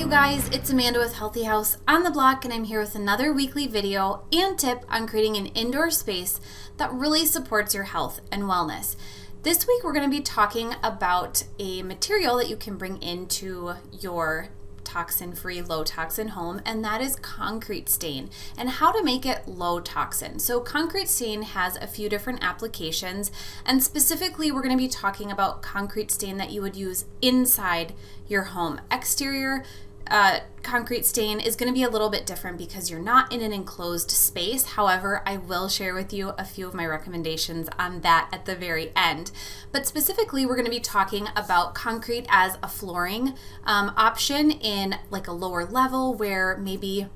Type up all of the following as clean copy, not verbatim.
you guys, it's Amanda with Healthy House on the Block, and I'm here with another weekly video and tip on creating an indoor space that really supports your health and wellness. This week we're going to be talking about a material that you can bring into your toxin-free, low-toxin home, and that is concrete stain, and how to make it low toxin. So concrete stain has a few different applications, and specifically we're going to be talking about concrete stain that you would use inside your home. Exterior concrete stain is going to be a little bit different because you're not in an enclosed space. However, I will share with you a few of my recommendations on that at the very end. But specifically, we're going to be talking about concrete as a flooring option in like a lower level where maybe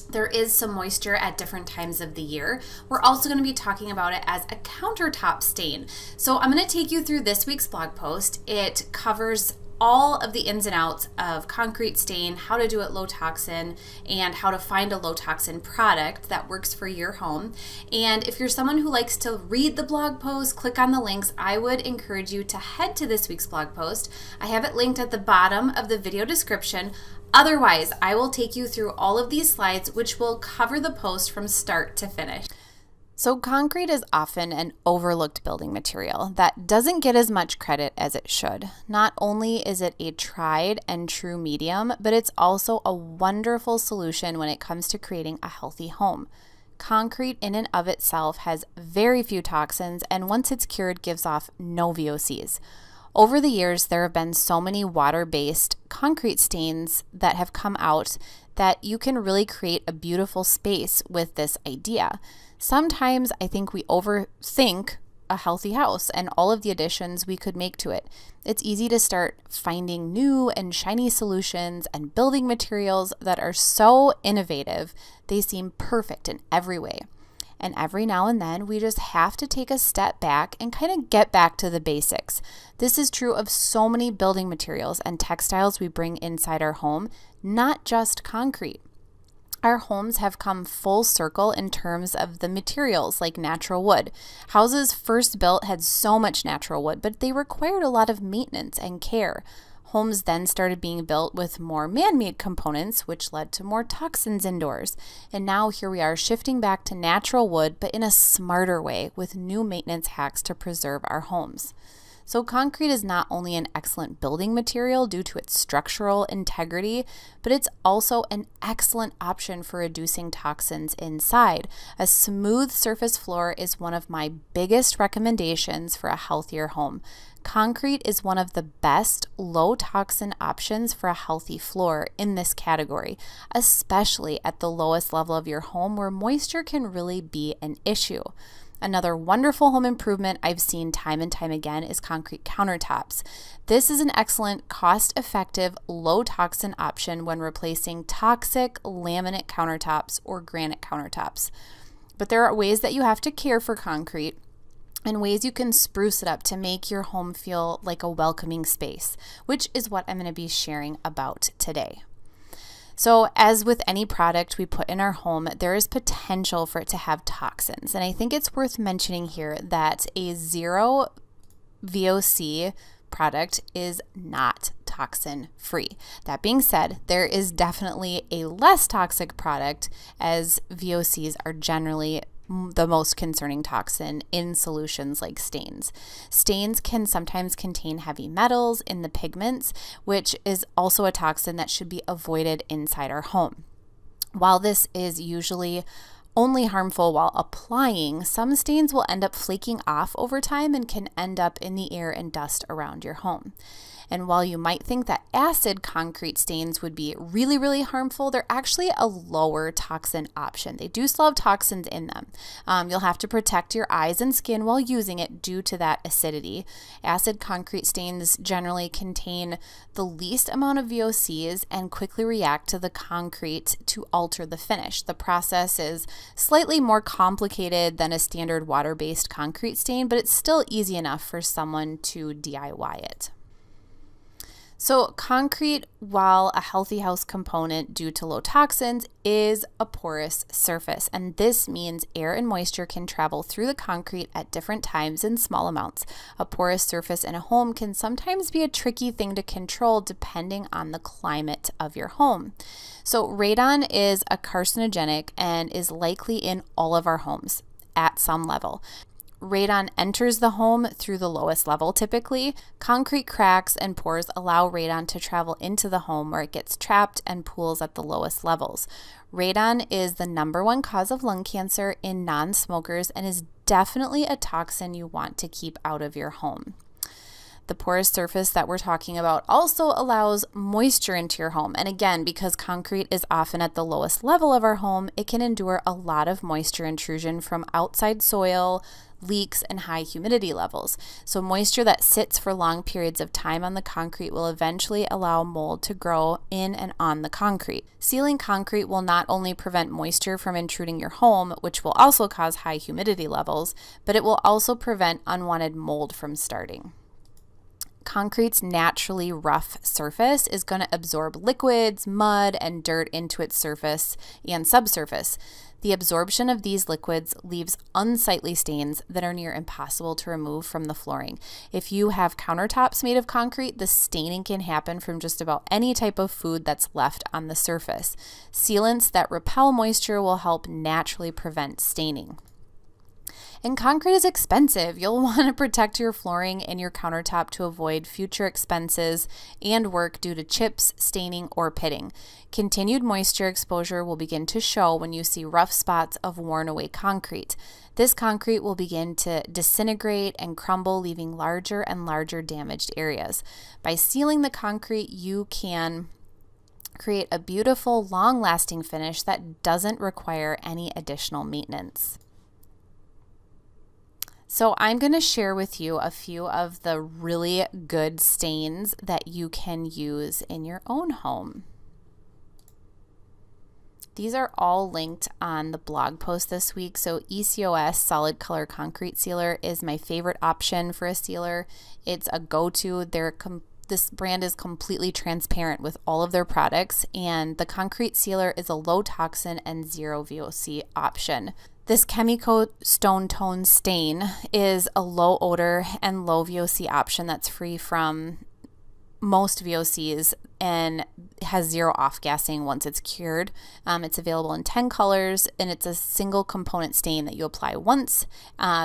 there is some moisture at different times of the year. We're also going to be talking about it as a countertop stain. So I'm going to take you through this week's blog post. It covers all of the ins and outs of concrete stain, how to do it low toxin, and how to find a low toxin product that works for your home. And if you're someone who likes to read the blog post, click on the links, I would encourage you to head to this week's blog post. I have it linked at the bottom of the video description. Otherwise, I will take you through all of these slides, which will cover the post from start to finish. So concrete is often an overlooked building material that doesn't get as much credit as it should. Not only is it a tried and true medium, but it's also a wonderful solution when it comes to creating a healthy home. Concrete in and of itself has very few toxins, and once it's cured, gives off no VOCs. Over the years, there have been so many water-based concrete stains that have come out that you can really create a beautiful space with this idea. Sometimes I think we overthink a healthy house and all of the additions we could make to it. It's easy to start finding new and shiny solutions and building materials that are so innovative, they seem perfect in every way. And every now and then, we just have to take a step back and kind of get back to the basics. This is true of so many building materials and textiles we bring inside our home, not just concrete. Our homes have come full circle in terms of the materials like natural wood. Houses first built had so much natural wood, but they required a lot of maintenance and care. Homes then started being built with more man-made components, which led to more toxins indoors. And now here we are shifting back to natural wood, but in a smarter way with new maintenance hacks to preserve our homes. So concrete is not only an excellent building material due to its structural integrity, but it's also an excellent option for reducing toxins inside. A smooth surface floor is one of my biggest recommendations for a healthier home. Concrete is one of the best low toxin options for a healthy floor in this category, especially at the lowest level of your home where moisture can really be an issue. Another wonderful home improvement I've seen time and time again is concrete countertops. This is an excellent, cost-effective, low-toxin option when replacing toxic laminate countertops or granite countertops. But there are ways that you have to care for concrete and ways you can spruce it up to make your home feel like a welcoming space, which is what I'm going to be sharing about today. So as with any product we put in our home, there is potential for it to have toxins. And I think it's worth mentioning here that a zero VOC product is not toxin free. That being said, there is definitely a less toxic product, as VOCs are generally the most concerning toxin in solutions like stains. Stains can sometimes contain heavy metals in the pigments, which is also a toxin that should be avoided inside our home. While this is usually only harmful while applying, some stains will end up flaking off over time and can end up in the air and dust around your home. And while you might think that acid concrete stains would be really, really harmful, they're actually a lower toxin option. They do still have toxins in them. You'll have to protect your eyes and skin while using it due to that acidity. Acid concrete stains generally contain the least amount of VOCs and quickly react to the concrete to alter the finish. The process is slightly more complicated than a standard water-based concrete stain, but it's still easy enough for someone to DIY it. So concrete, while a healthy house component due to low toxins, is a porous surface. And this means air and moisture can travel through the concrete at different times in small amounts. A porous surface in a home can sometimes be a tricky thing to control depending on the climate of your home. So radon is a carcinogenic and is likely in all of our homes at some level. Radon enters the home through the lowest level typically. Concrete cracks and pores allow radon to travel into the home where it gets trapped and pools at the lowest levels. Radon is the #1 cause of lung cancer in non-smokers and is definitely a toxin you want to keep out of your home. The porous surface that we're talking about also allows moisture into your home. And again, because concrete is often at the lowest level of our home, it can endure a lot of moisture intrusion from outside soil, leaks, and high humidity levels. So moisture that sits for long periods of time on the concrete will eventually allow mold to grow in and on the concrete. Sealing concrete will not only prevent moisture from intruding your home, which will also cause high humidity levels, but it will also prevent unwanted mold from starting. Concrete's naturally rough surface is going to absorb liquids, mud, and dirt into its surface and subsurface. The absorption of these liquids leaves unsightly stains that are near impossible to remove from the flooring. If you have countertops made of concrete, the staining can happen from just about any type of food that's left on the surface. Sealants that repel moisture will help naturally prevent staining. And concrete is expensive. You'll want to protect your flooring and your countertop to avoid future expenses and work due to chips, staining, or pitting. Continued moisture exposure will begin to show when you see rough spots of worn away concrete. This concrete will begin to disintegrate and crumble, leaving larger and larger damaged areas. By sealing the concrete, you can create a beautiful, long-lasting finish that doesn't require any additional maintenance. So I'm going to share with you a few of the really good stains that you can use in your own home. These are all linked on the blog post this week. So ECOS Solid Color Concrete Sealer is my favorite option for a sealer. It's a go-to. This brand is completely transparent with all of their products, and the concrete sealer is a low toxin and zero VOC option. This Chemico Stone Tone Stain is a low odor and low VOC option that's free from most VOCs and has zero off-gassing once it's cured. It's available in 10 colors, and it's a single component stain that you apply once,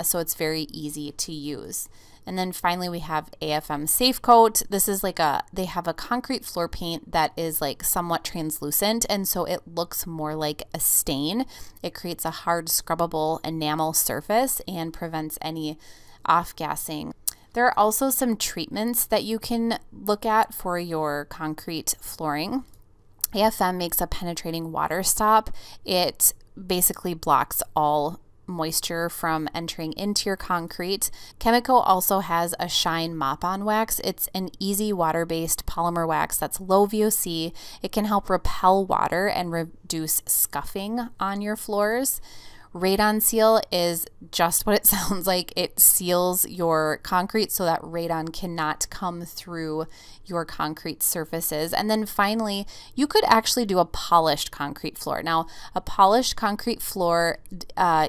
so it's very easy to use. And then finally we have AFM Safe Coat. This is they have a concrete floor paint that is somewhat translucent, and so it looks more like a stain. It creates a hard scrubbable enamel surface and prevents any off-gassing. There are also some treatments that you can look at for your concrete flooring. AFM makes a penetrating water stop. It basically blocks all moisture from entering into your concrete. Chemico also has a Shine Mop-On Wax. It's an easy water-based polymer wax that's low VOC. It can help repel water and reduce scuffing on your floors. Radon Seal is just what it sounds like. It seals your concrete so that radon cannot come through your concrete surfaces. And then finally, you could actually do a polished concrete floor. Now, a polished concrete floor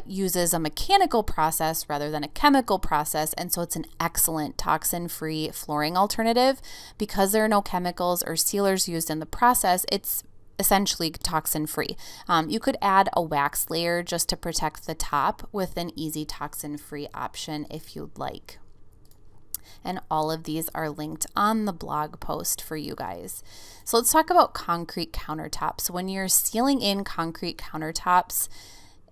uses a mechanical process rather than a chemical process, and so it's an excellent toxin-free flooring alternative. Because there are no chemicals or sealers used in the process, it's essentially toxin-free. You could add a wax layer just to protect the top with an easy toxin-free option if you'd like. And all of these are linked on the blog post for you guys. So let's talk about concrete countertops. When you're sealing in concrete countertops,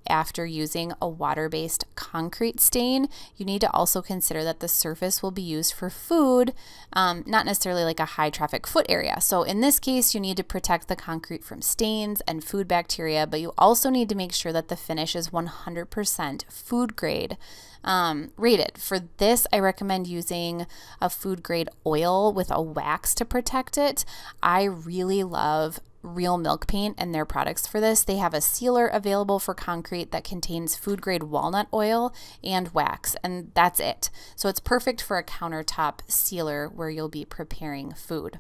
after using a water-based concrete stain, you need to also consider that the surface will be used for food, not necessarily like a high traffic foot area. So in this case, you need to protect the concrete from stains and food bacteria, but you also need to make sure that the finish is 100% food grade rated. For this, I recommend using a food grade oil with a wax to protect it. I really love Real Milk Paint and their products for this. They have a sealer available for concrete that contains food grade walnut oil and wax, and that's it. So it's perfect for a countertop sealer where you'll be preparing food.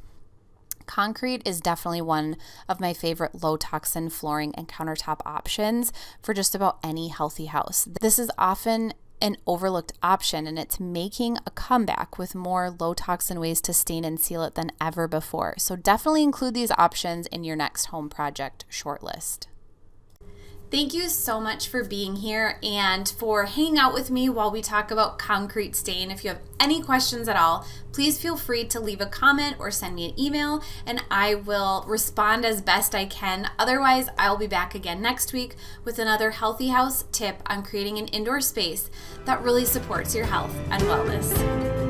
Concrete is definitely one of my favorite low toxin flooring and countertop options for just about any healthy house. This is often an overlooked option, and it's making a comeback with more low toxin ways to stain and seal it than ever before. So definitely include these options in your next home project shortlist. Thank you so much for being here and for hanging out with me while we talk about concrete stain. If you have any questions at all, please feel free to leave a comment or send me an email, and I will respond as best I can. Otherwise, I'll be back again next week with another healthy house tip on creating an indoor space that really supports your health and wellness.